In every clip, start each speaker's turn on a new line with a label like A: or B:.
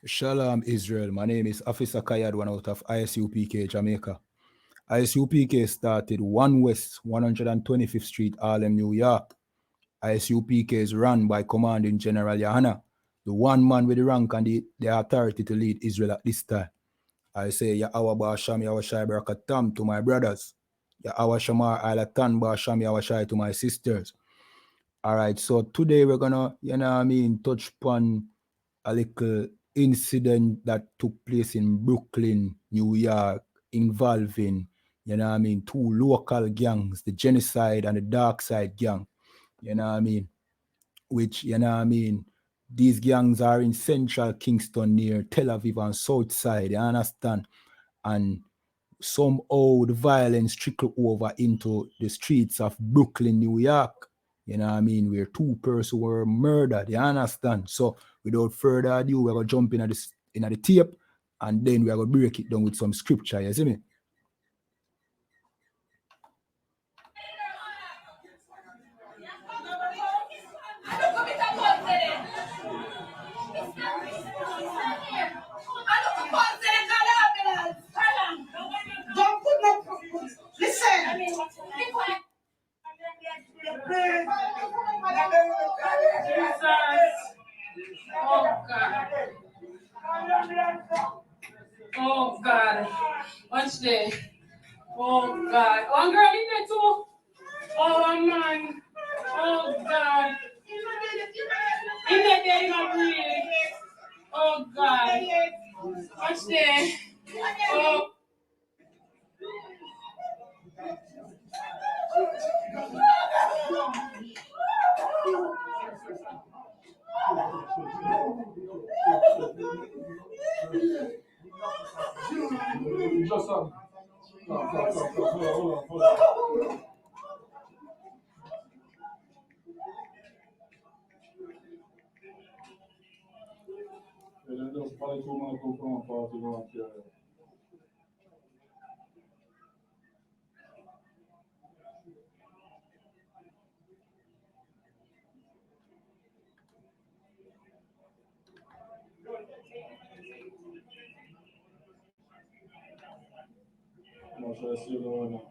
A: Shalom, Israel. My name is Officer Kayad, one out of I.S.U.P.K, Jamaica. I.S.U.P.K started 1 West 125th Street, Harlem, New York. I.S.U.P.K is run by Commanding General Yahanna, the one man with the rank and the authority to lead Israel at this time. I say, Yahweh Ba'asham Yahweh Barakatam to my brothers. Yahweh Shamar Alatan Ba'asham Yahweh to my sisters. All right, so today we're gonna, touch upon a little incident that took place in Brooklyn, New York, involving, two local gangs, the Genasyde and the Darkside gang, which, these gangs are in central Kingston near Tel Aviv and South Side, you understand? And somehow the violence trickled over into the streets of Brooklyn, New York, where 2 persons were murdered, you understand? So without further ado, we're going to jump in at the tape, and then we're going to break it down with some scripture, you see me?
B: Oh God. Watch this. Oh God. One girl in there too. Oh man. Oh God. In there in my breathing. Oh God. Watch this. Oh.
C: Just hold on.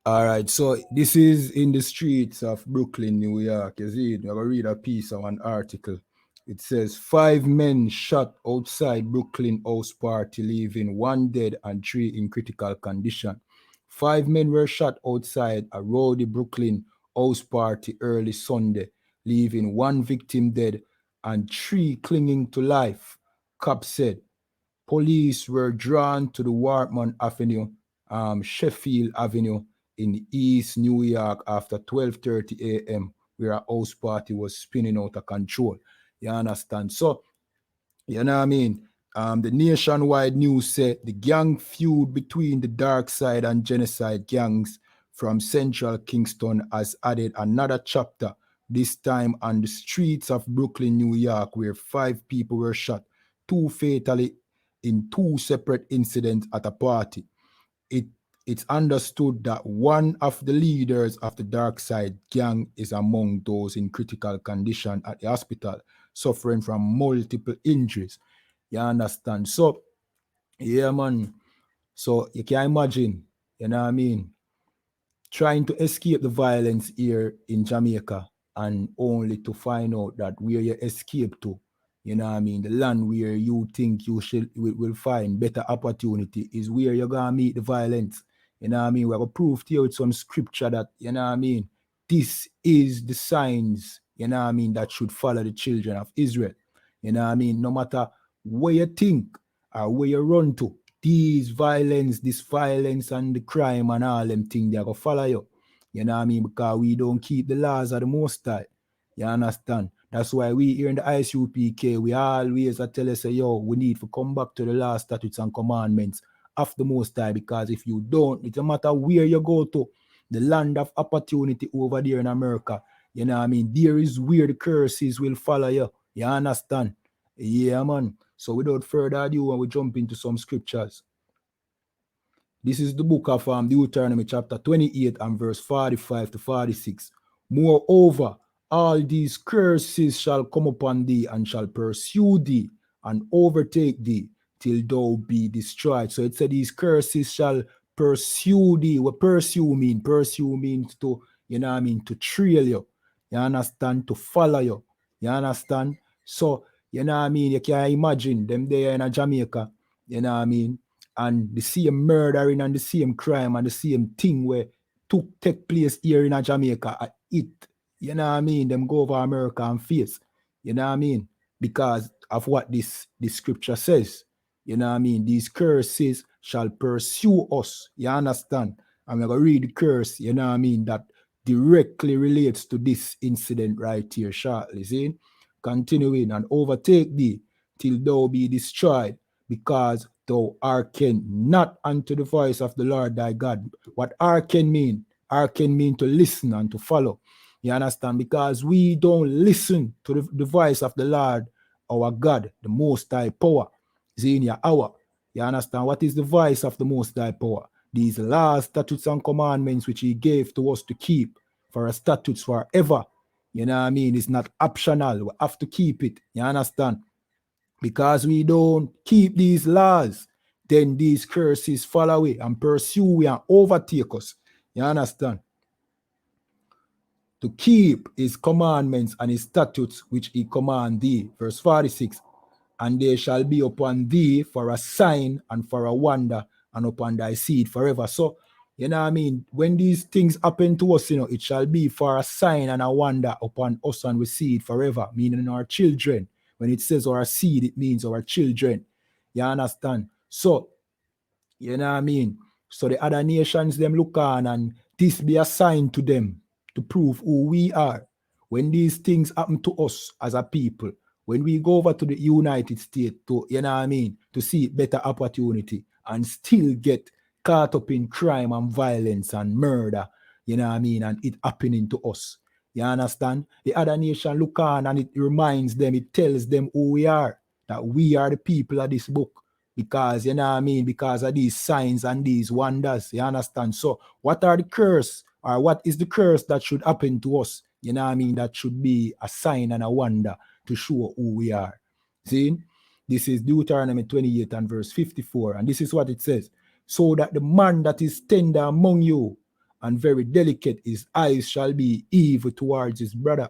A: All right, so this is in the streets of Brooklyn, New York. You see, I'm going to read a piece of an article. It says 5 men shot outside Brooklyn house party, leaving 1 dead and 3 in critical condition. 5 men were shot outside a rowdy Brooklyn house party early Sunday, leaving 1 victim dead and 3 clinging to life, cops said. Police were drawn to the Wortman Avenue, Sheffield Avenue in East New York after 12:30 a.m., where a house party was spinning out of control. You understand? So, you know what I mean? The nationwide news said the gang feud between the Darkside and Genasyde gangs from central Kingston has added another chapter, this time on the streets of Brooklyn, New York, where 5 people were shot, 2 fatally in 2 separate incidents at a party. It's understood that one of the leaders of the Darkside gang is among those in critical condition at the hospital, suffering from multiple injuries. You understand? So, yeah, man. So you can imagine, you know what I mean, trying to escape the violence here in Jamaica and only to find out that where you escape to, you know what I mean, the land where you think you will find better opportunity is where you're gonna meet the violence. You know what I mean? We're gonna prove to you with some scripture that, you know what I mean, this is the signs, you know what I mean, that should follow the children of Israel. You know what I mean? No matter where you think or where you run to, this violence and the crime and all them things, they're gonna follow you. You know what I mean? Because we don't keep the laws of the Most High. You understand? That's why we here in the I.S.U.P.K, we always tell us, yo, we need to come back to the law, statutes, and commandments of the Most High, because if you don't, it doesn't matter where you go to, the land of opportunity over there in America, you know what I mean, there is where the curses will follow you. You understand? Yeah, man. So without further ado, when we jump into some scriptures, this is the book of Deuteronomy chapter 28 and verse 45 to 46. Moreover, all these curses shall come upon thee and shall pursue thee and overtake thee till thou be destroyed. So it said these curses shall pursue thee. What pursue mean? Pursue means to, you know what I mean, to trail you. You understand? To follow you. You understand? So, you know what I mean? You can imagine them there in Jamaica, you know what I mean? And the same murdering and the same crime and the same thing where take place here in Jamaica, you know what I mean, them go over America and face, you know what I mean, because of what this scripture says, you know what I mean, these curses shall pursue us, you understand? I'm going to read the curse, you know what I mean, that directly relates to this incident right here shortly, see? Continuing, and overtake thee till thou be destroyed, because thou hearken not unto the voice of the Lord thy God. What hearken mean? Hearken mean to listen and to follow. You understand? Because we don't listen to the voice of the Lord, our God, the Most High Power. Zenia hour. You understand? What is the voice of the Most High Power? These laws, statutes, and commandments which he gave to us to keep for a statutes forever. You know what I mean? It's not optional. We have to keep it. You understand? Because we don't keep these laws, then these curses follow we and pursue we and overtake us. You understand? To keep his commandments and his statutes which he command thee. Verse 46. And they shall be upon thee for a sign and for a wonder, and upon thy seed forever. So, you know what I mean? When these things happen to us, you know, it shall be for a sign and a wonder upon us and we seed forever, meaning our children. When it says our seed, it means our children. You understand? So, you know what I mean? So the other nations, them look on and this be a sign to them to prove who we are. When these things happen to us as a people, when we go over to the United States to, you know what I mean, to see better opportunity and still get caught up in crime and violence and murder, you know what I mean, and it happening to us. You understand? The other nation look on and it reminds them, it tells them who we are, that we are the people of this book. Because, you know what I mean, because of these signs and these wonders, you understand? So what are the curse, or what is the curse that should happen to us? You know what I mean? That should be a sign and a wonder to show who we are. See? This is Deuteronomy 28 and verse 54. And this is what it says. So that the man that is tender among you and very delicate, his eyes shall be evil towards his brother.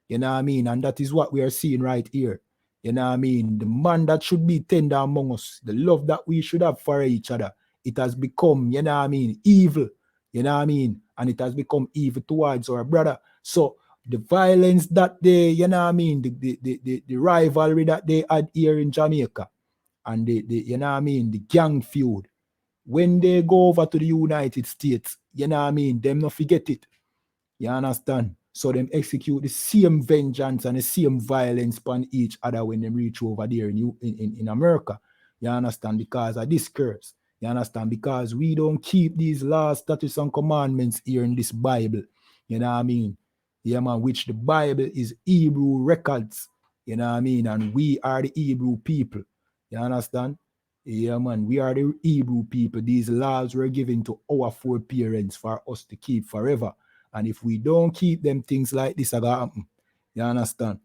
A: You know what I mean? And that is what we are seeing right here. You know what I mean? The man that should be tender among us, the love that we should have for each other, it has become, you know what I mean, evil. You know what I mean? And it has become evil towards our brother. So the violence that they, you know what I mean, the rivalry that they had here in Jamaica, and the you know what I mean, the gang feud, when they go over to the United States, you know what I mean, them not forget it. You understand? So them execute the same vengeance and the same violence upon each other when they reach over there in America. You understand? Because of this curse. You understand? Because we don't keep these laws, statutes, and commandments here in this Bible. You know what I mean? Yeah, man, which the Bible is Hebrew records. You know what I mean? And we are the Hebrew people. You understand? Yeah, man, we are the Hebrew people. These laws were given to our foreparents for us to keep forever. And if we don't keep them, things like this are gonna happen. You understand?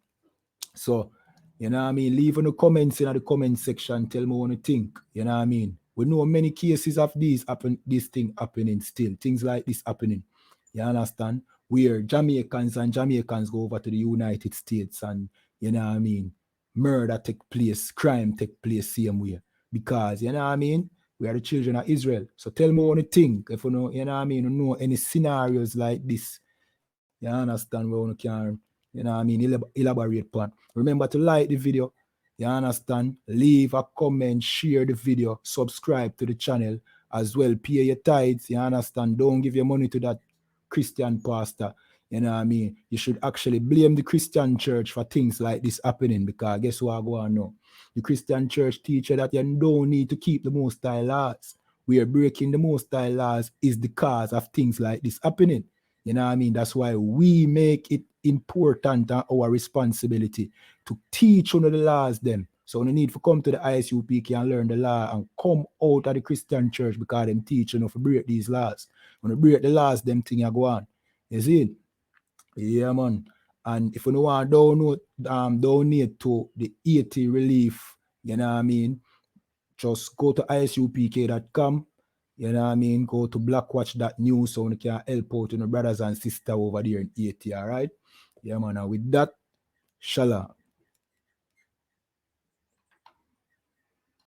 A: So, you know what I mean? Leave in the comments in the comment section. Tell me what you think. You know what I mean? We know many cases of this thing happening still. Things like this happening. You understand? where Jamaicans go over to the United States and, you know what I mean, murder take place, crime take place same way. Because, you know what I mean, we are the children of Israel. So tell me what you think. If you know, you know what I mean, you know any scenarios like this, you understand where you can, you know what I mean, elaborate upon. Remember to like the video, you understand, leave a comment, share the video, subscribe to the channel, as well pay your tithes, you understand, don't give your money to that Christian pastor, you know what I mean. You should actually blame the Christian church for things like this happening, because guess what I go on now? The Christian church teach you that you don't need to keep the Most High laws. We are breaking the Most High laws is the cause of things like this happening. You know what I mean? That's why we make it important and our responsibility to teach one of the laws them. So we need to come to the ISUPK and learn the law and come out of the Christian church because them teach to break these laws. When you break the laws, them thing go on. You see it? Yeah, man. And if you don't want to donate to the 80 relief, you know what I mean? Just go to ISUPK.com. You know what I mean? Go to blackwatch.news so you can help out your brothers and sisters over there in 80, all right? Yeah, man. And with that, shalom.